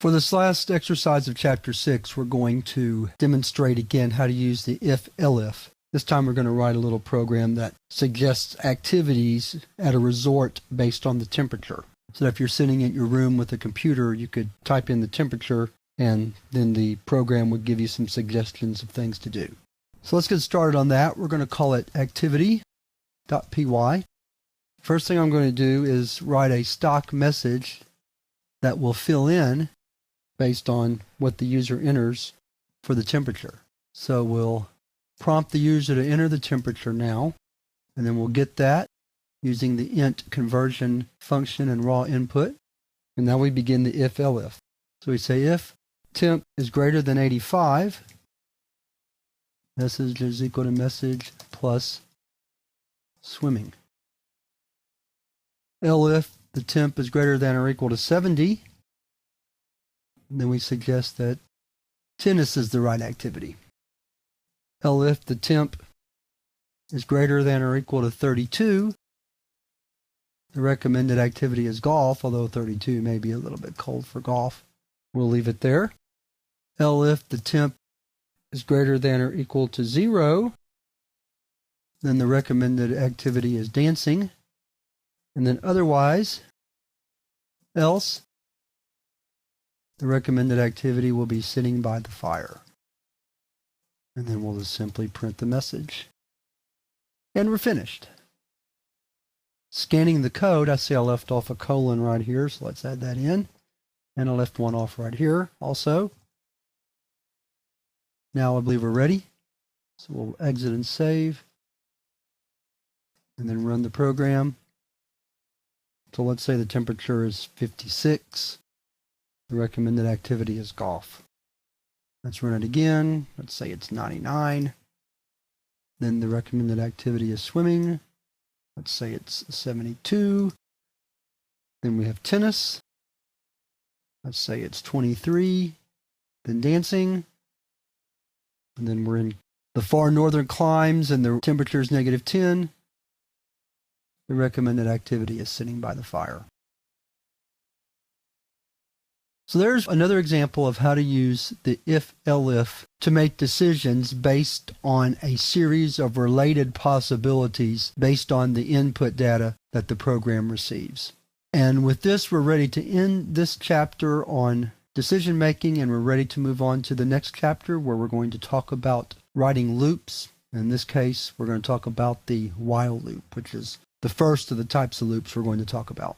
For this last exercise of Chapter 6, we're going to demonstrate again how to use the if-elif. This time we're going to write a little program that suggests activities at a resort based on the temperature. So that if you're sitting in your room with a computer, you could type in the temperature and then the program would give you some suggestions of things to do. So let's get started on that. We're going to call it activity.py. First thing I'm going to do is write a stock message that will fill in based on what the user enters for the temperature. So we'll prompt the user to enter the temperature now, and then we'll get that using the int conversion function and raw input. And now we begin the if-elif. So we say if temp is greater than 85, message is equal to message plus swimming. Elif the temp is greater than or equal to 70, then we suggest that tennis is the right activity. Elif the temp is greater than or equal to 32, the recommended activity is golf, although 32 may be a little bit cold for golf. We'll leave it there. Elif the temp is greater than or equal to 0, then the recommended activity is dancing. And then otherwise, else, the recommended activity will be sitting by the fire. And then we'll just simply print the message. And we're finished. Scanning the code, I see I left off a colon right here, so let's add that in. And I left one off right here also. Now I believe we're ready. So we'll exit and save. And then run the program. So let's say the temperature is 56. The recommended activity is golf. Let's run it again. Let's say it's 99. Then the recommended activity is swimming. Let's say it's 72. Then we have tennis. Let's say it's 23. Then dancing. And then we're in the far northern climes and the temperature is negative 10. The recommended activity is sitting by the fire. So there's another example of how to use the if-elif to make decisions based on a series of related possibilities based on the input data that the program receives. And with this, we're ready to end this chapter on decision making, and we're ready to move on to the next chapter where we're going to talk about writing loops. In this case, we're going to talk about the while loop, which is the first of the types of loops we're going to talk about.